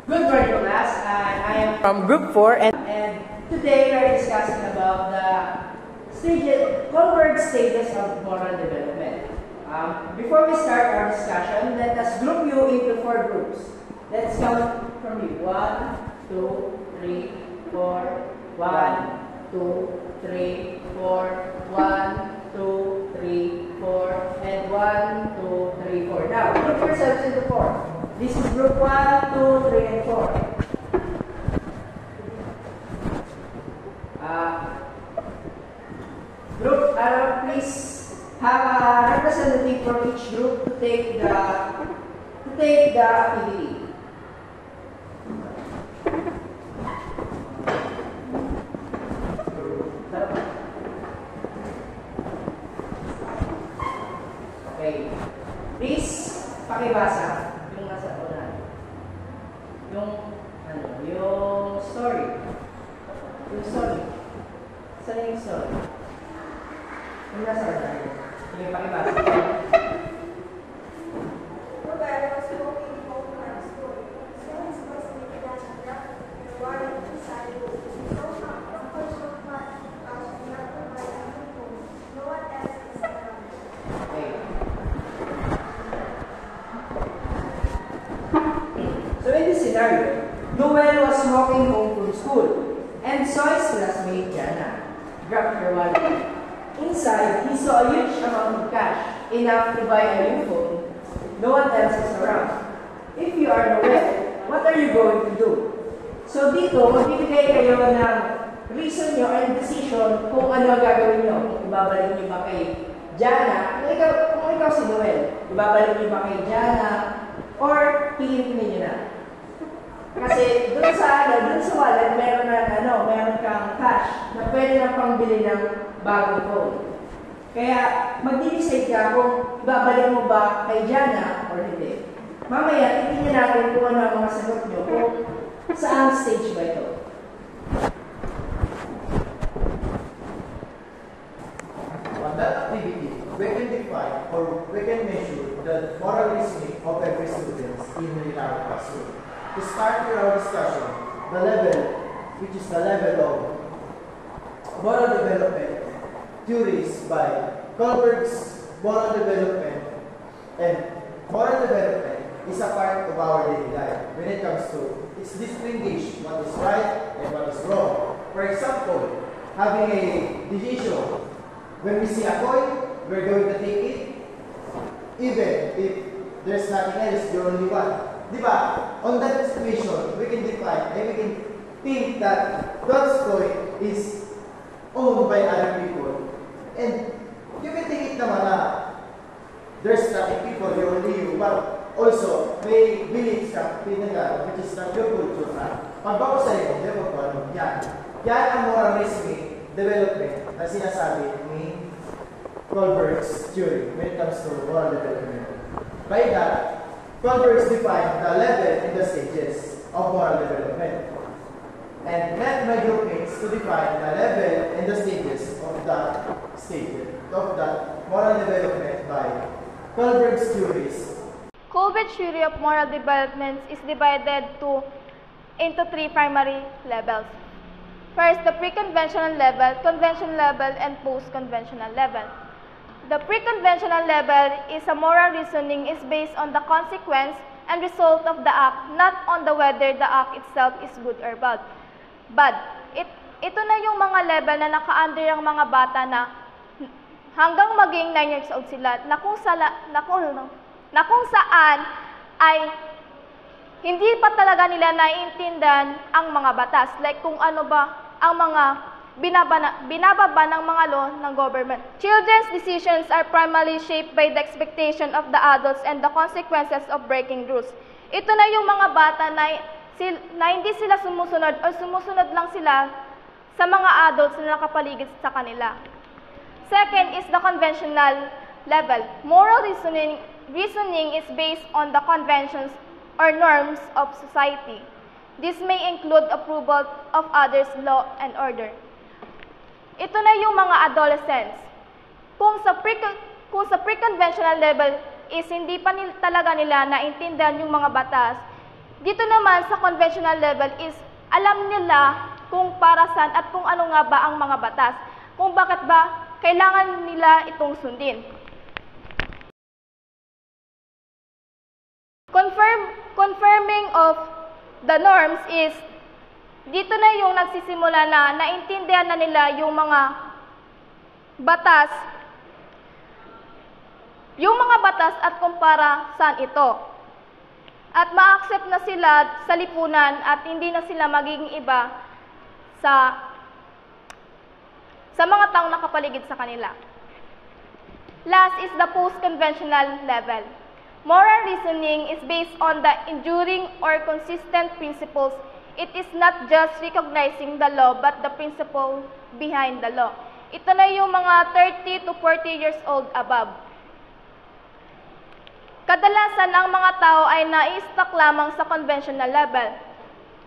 Good morning, class. I am from Group 4, and today we are discussing about the Kohlberg stages of moral development. Before we start our discussion, let us group you into 4 groups. Let's count from you. 1, 2, 3, 4. 1, 2, 3, 4. 1, 2, 3, 4. And 1, 2, 3, 4. Now, group yourselves into 4. This is group 1, 2, 3, and 4. Group, please have a representative for each group to take the activity. Okay. Please, pakibasa. Yung story. Saan yung story? Yung nasa unahan. Yung pakibasa. So in this scenario, Noel was walking home from school and saw his classmate Jana drop her wallet. Inside, he saw a huge amount of cash, enough to buy a new phone. No one else is around. If you are Noel, what are you going to do? So dito, magbibigay kayo ng reason nyo and decision kung ano ang gagawin nyo. Ibabalik nyo ba kay Jana? Kung ikaw si Noel, ibabalik nyo ba kay Jana? Or hihintinin nyo na? Kasi dun sa wallet, meron kang cash na pwede na pangbili ng bagong phone. Kaya mag-decide ka kung ibabalik mo ba kay Jana or hindi. Mamaya, titingnan natin kung ano ang mga sagot nyo kung saan stage ba ito. On that activity, we can define or we can measure the moral reasoning of every student in our classroom. To start with our discussion, the level, which is the level of moral development, theories by Kohlberg's moral development, and moral development is a part of our daily life when it comes to its distinguish what is right and what is wrong. For example, having a decision, when we see a coin, we're going to take it, even if there's nothing else, you're only one. Diba? On that situation, we can define and we can think that God's coin is owned by other people. And you can think it naman na there's nothing people, you're only you, but also may beliefs ka, pinagano, which is not your culture na. Pagbago sa iyo, di ba po, yan. Yan ang moral reasoning development na sinasabi ni Kohlberg's theory when it comes to moral development. By that, Kohlberg defined the level and the stages of moral development, and led my group mates to define the level and the stages of that moral development by Kohlberg's theories. Kohlberg's theory of moral development is divided into 3 primary levels. First, the pre-conventional level, conventional level, and post-conventional level. The pre-conventional level is a moral reasoning is based on the consequence and result of the act, not on the whether the act itself is good or bad. Ito na yung mga level na naka-under ang mga bata na hanggang maging 9 years old sila, na kung saan ay hindi pa talaga nila naiintindihan ang mga batas. Like kung ano ba ang mga binababa ng mga law ng government. Children's decisions are primarily shaped by the expectation of the adults and the consequences of breaking rules. Ito na yung mga bata na hindi sila sumusunod o sumusunod lang sila sa mga adults na nakapaligid sa kanila. Second is the conventional level. Moral reasoning is based on the conventions or norms of society. This may include approval of others' law and order. Ito na yung mga adolescents. Kung sa pre-conventional level is hindi pa talaga nila naintindihan yung mga batas, Dito naman sa conventional level is alam nila kung para saan at kung ano nga ba ang mga batas, kung bakit ba kailangan nila itong sundin. Confirming of the norms is dito na yung nagsisimula na naintindihan na nila yung mga batas, at kung para saan ito. At ma-accept na sila sa lipunan at hindi na sila magiging iba sa mga taong nakapaligid sa kanila. Last is the post-conventional level. Moral reasoning is based on the enduring or consistent principles. It is not just recognizing the law but the principle behind the law. Ito na yung mga 30 to 40 years old above. Kadalasan ang mga tao ay nai-stuck lamang sa conventional level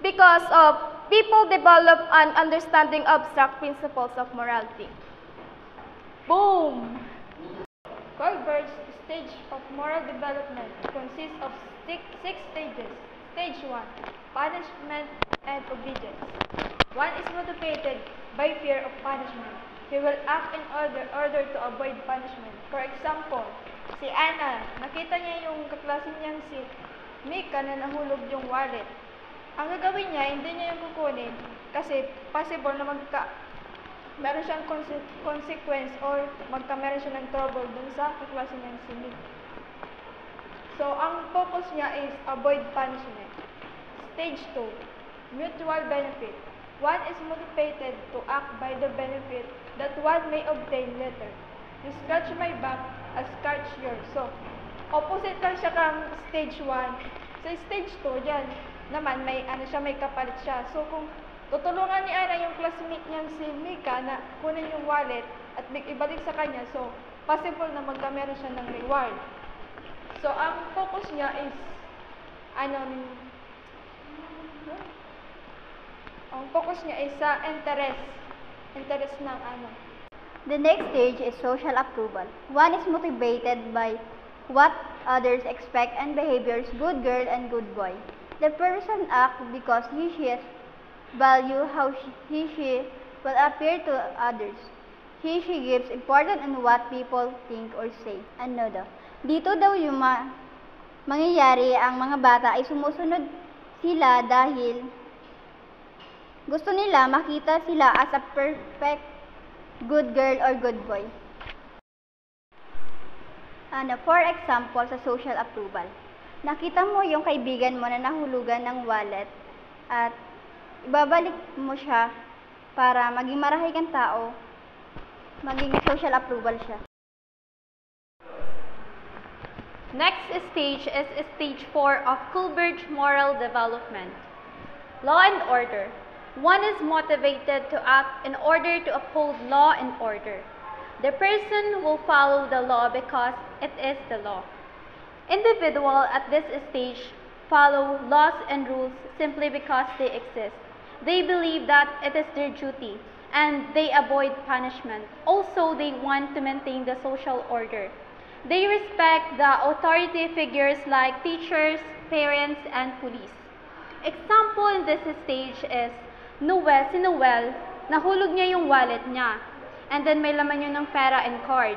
because of people develop an understanding of abstract principles of morality. Boom! Goldberg's stage of moral development consists of six stages. Stage 1, punishment and obedience. One is motivated by fear of punishment. He will act in order to avoid punishment. For example, si Anna, nakita niya yung kaklase niyang si Mika na nahulog yung wallet. Ang gagawin niya, hindi niya yung kukunin kasi possible na meron siyang consequence or meron siya ng trouble dun sa kaklase niyang si Mika. So, ang focus niya is avoid punishment. Stage 2, mutual benefit. One is motivated to act by the benefit that one may obtain later. You scratch my back, I scratch yours. So, opposite lang siya kang stage 1. Sa stage 2, dyan naman may kapalit siya. So, kung tutulungan ni Ana yung classmate niyang si Mika na kunin yung wallet at ibalik sa kanya, so, possible na magkameron siya ng reward. So, ang focus niya is, sa interest ng The next stage is social approval. One is motivated by what others expect and behaviors good girl and good boy. The person acts because he value how she will appear to others. She gives importance in what people think or say. Ano daw? Dito daw yung mangyayari ang mga bata ay sumusunod sila dahil gusto nila makita sila as a perfect good girl or good boy. For example, sa social approval. Nakita mo yung kaibigan mo na nahulugan ng wallet at ibabalik mo siya para maging marahay kang tao, maging social approval siya. Next stage is stage 4 of Coolbridge moral development. Law and order. One is motivated to act in order to uphold law and order. The person will follow the law because it is the law. Individuals at this stage follow laws and rules simply because they exist. They believe that it is their duty and they avoid punishment. Also, they want to maintain the social order. They respect the authority figures like teachers, parents, and police. Example in this stage is si Noel, nahulog niya yung wallet niya. And then may laman yun ng pera and card.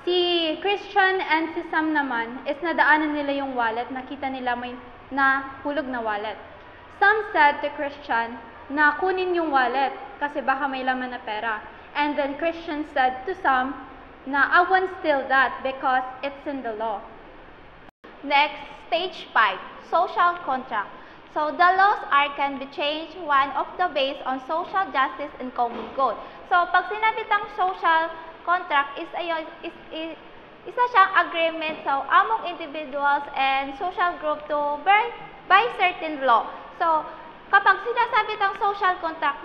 Si Christian and si Sam naman is nadaanan nila yung wallet, nakita nila may nahulog na wallet. Sam said to Christian na kunin yung wallet kasi baka may laman na pera. And then Christian said to Sam na I won't steal that because it's in the law. Next, stage 5, social contract. So, the laws can be changed, one of the based on social justice and common good. So, pag sinabi tang social contract is isa siyang agreement sa among individuals and social group to by certain law. So, kapag sinasabi tang social contract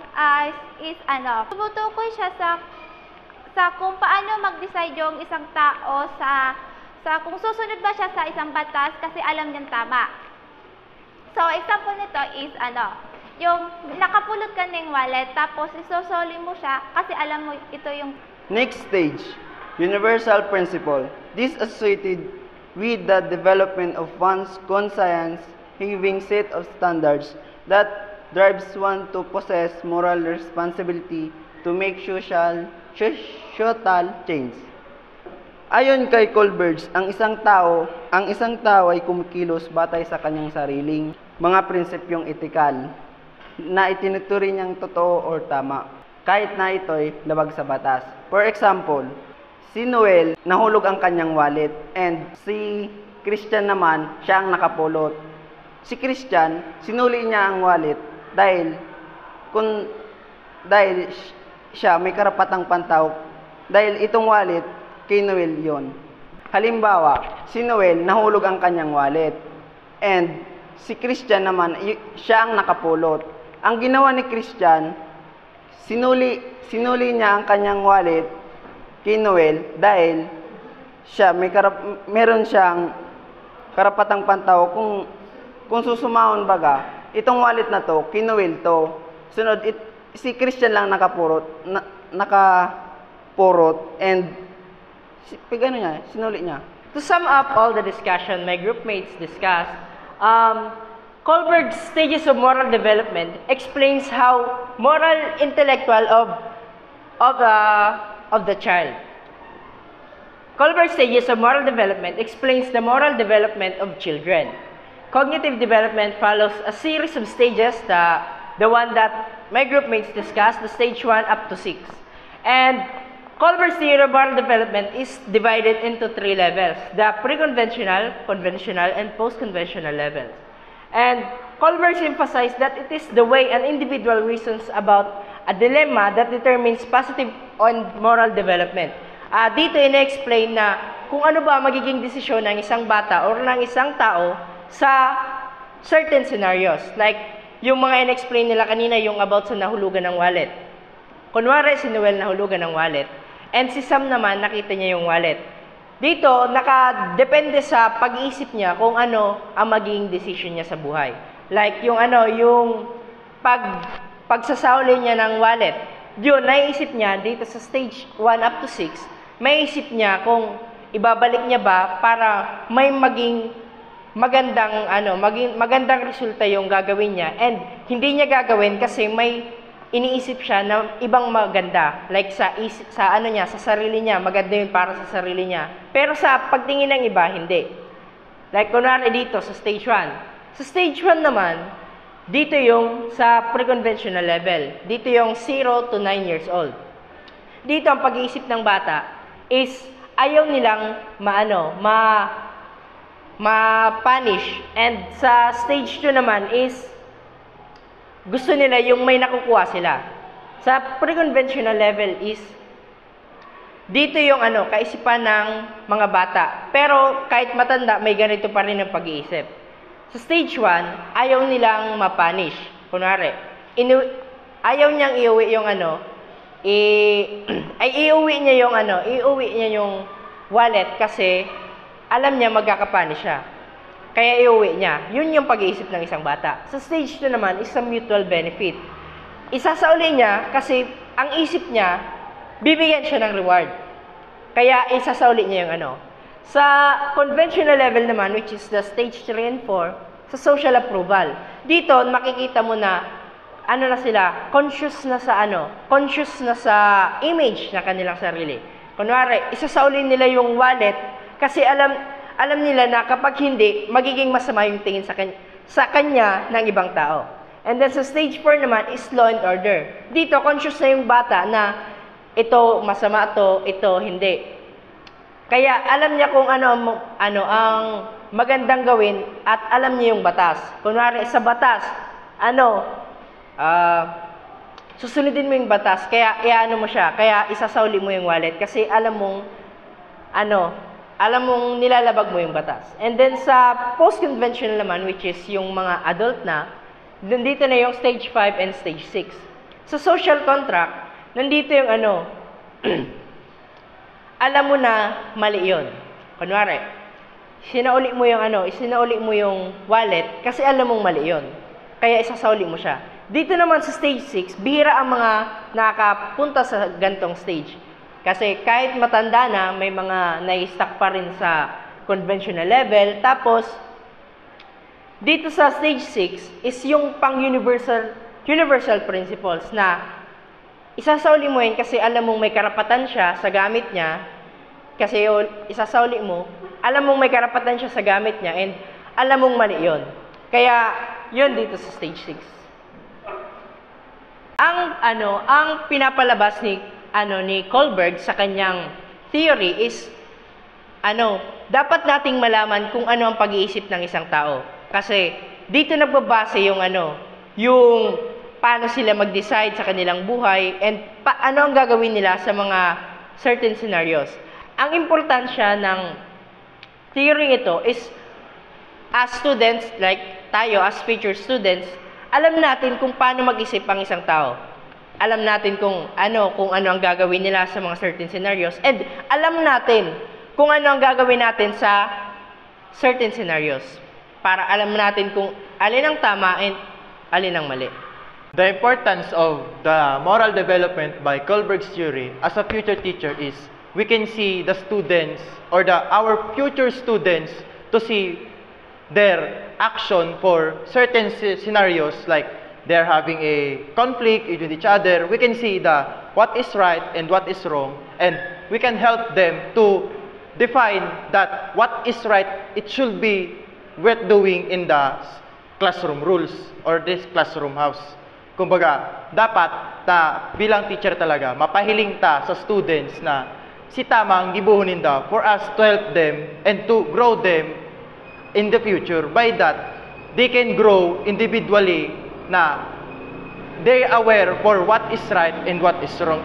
is tumutukoy siya sa kung paano mag-decide yung isang tao sa kung susunod ba siya sa isang batas kasi alam niyang tama. So, example nito is yung nakapulot ka ng wallet tapos isosoli mo siya kasi alam mo ito yung Next stage, universal principle. This is associated with the development of one's conscience having set of standards that drives one to possess moral responsibility to make social change. Ayon kay Colbert, ang isang tao ay kumikilos batay sa kanyang sariling mga prinsipyong etikal na itinuturing niyang totoo or tama, kahit na ito'y labag sa batas. For example, si Noel, nahulog ang kanyang wallet, and si Christian naman, siya ang nakapulot. Si Christian, sinuli niya ang wallet dahil siya may karapatang pantawag dahil itong wallet kay Noel yon. Halimbawa, si Noel, nahulog ang kanyang wallet, and si Christian naman, siya ang nakapulot. Ang ginawa ni Christian, sinuli niya ang kanyang wallet kay Noel dahil siya meron siyang karapatang pantawag kung susumahon baga, itong wallet na to, kay Noel to. Sunod, si Christian lang nakapurot and sinuli niya. To sum up all the discussion my group mates discussed, Kohlberg's stages of moral development explains how moral intellectual of the child. Kohlberg's stages of moral development explains the moral development of children. Cognitive development follows a series of stages, the one that my group mates discussed, the stage 1 up to 6. And Kohlberg's theory of moral development is divided into 3 levels: the pre-conventional, conventional, and post-conventional levels. And Kohlberg emphasized that it is the way an individual reasons about a dilemma that determines positive and moral development. Dito ina-explain na kung ano ba magiging desisyon ng isang bata or ng isang tao sa certain scenarios. Like, yung mga ina-explain nila kanina, yung about sa nahulugan ng wallet. Kunwari, si Noel nahulugan ng wallet, and si Sam naman, nakita niya yung wallet. Dito, nakadepende sa pag-iisip niya kung ano ang magiging decision niya sa buhay. Like, yung pagsasauli niya ng wallet, yun, naiisip niya dito sa stage 1 up to 6, may isip niya kung ibabalik niya ba para may maging magandang resulta yung gagawin niya, and hindi niya gagawin kasi may iniisip siya na ibang maganda, like sa sarili niya, maganda yun para sa sarili niya. Pero sa pagtingin ng iba, hindi. Like, kunwari dito, sa stage 1. Sa stage 1 naman, dito yung sa pre-conventional level. Dito yung 0 to 9 years old. Dito, ang pag-iisip ng bata is, ayaw nilang ma-punish. And sa stage 2 naman is, gusto nila yung may nakukuha sila. Sa pre-conventional level is, dito yung kaisipan ng mga bata. Pero kahit matanda, may ganito pa rin ang pag-iisip. Sa stage 1, ayaw nilang ma-punish. Kunwari, ayaw niyang iuwi yung iuwi niya yung wallet kasi alam niya magkakapunish siya. Kaya iuwi niya. Yun yung pag-iisip ng isang bata. Sa stage 2 naman is a mutual benefit. Isasauli niya kasi ang isip niya, bibigyan siya ng reward. Kaya isasauli niya yung Sa conventional level naman, which is the stage 3 and 4, sa social approval. Dito, makikita mo na, na sila, conscious na sa image na kanilang sarili. Kunwari, isasauli nila yung wallet kasi alam nila na kapag hindi, magiging masama yung tingin sa kanya ng ibang tao. And then sa stage 4 naman is law and order. Dito, conscious na yung bata na ito masama ito hindi. Kaya alam niya kung ano ang magandang gawin at alam niya yung batas. Kunwari sa batas, susundin mo yung batas, kaya mo siya, kaya isasauli mo yung wallet kasi alam mong nilalabag mo yung batas. And then sa post-conventional naman, which is yung mga adult na, nandito na yung stage 5 and stage 6. Sa social contract, nandito yung alam mo na mali yun. Kunwari, sinauli mo yung wallet kasi alam mong mali yun. Kaya isasauli mo siya. Dito naman sa stage 6, bihira ang mga nakapunta sa gantong stage. Kasi kahit matanda na, may mga nai-stuck pa rin sa conventional level. Tapos, dito sa stage 6 is yung universal principles na isasauli mo yun kasi alam mong may karapatan siya sa gamit niya, kasi yun, isasauli mo, alam mong may karapatan siya sa gamit niya, and alam mong mali yun. Kaya, yun dito sa stage 6. Ang pinapalabas ni Kohlberg sa kanyang theory is, dapat nating malaman kung ano ang pag-iisip ng isang tao. Kasi, dito nagbabase yung paano sila mag-decide sa kanilang buhay and ano ang gagawin nila sa mga certain scenarios. Ang importansya ng theory ito is as students, like tayo as future students, alam natin kung paano mag-isip ang isang tao. Alam natin kung ano ang gagawin nila sa mga certain scenarios, and alam natin kung ano ang gagawin natin sa certain scenarios para alam natin kung alin ang tama and alin ang mali. The importance of the moral development by Kohlberg's theory as a future teacher is we can see the students or our future students to see their action for certain scenarios, like they're having a conflict with each other. We can see what is right and what is wrong, and we can help them to define that what is right, it should be worth doing in the classroom rules or this classroom house. Kumbaga, dapat bilang teacher talaga, mapahiling sa students na si tama ang gibuhunin for us to help them and to grow them in the future. By that, they can grow individually na they're aware for what is right and what is wrong.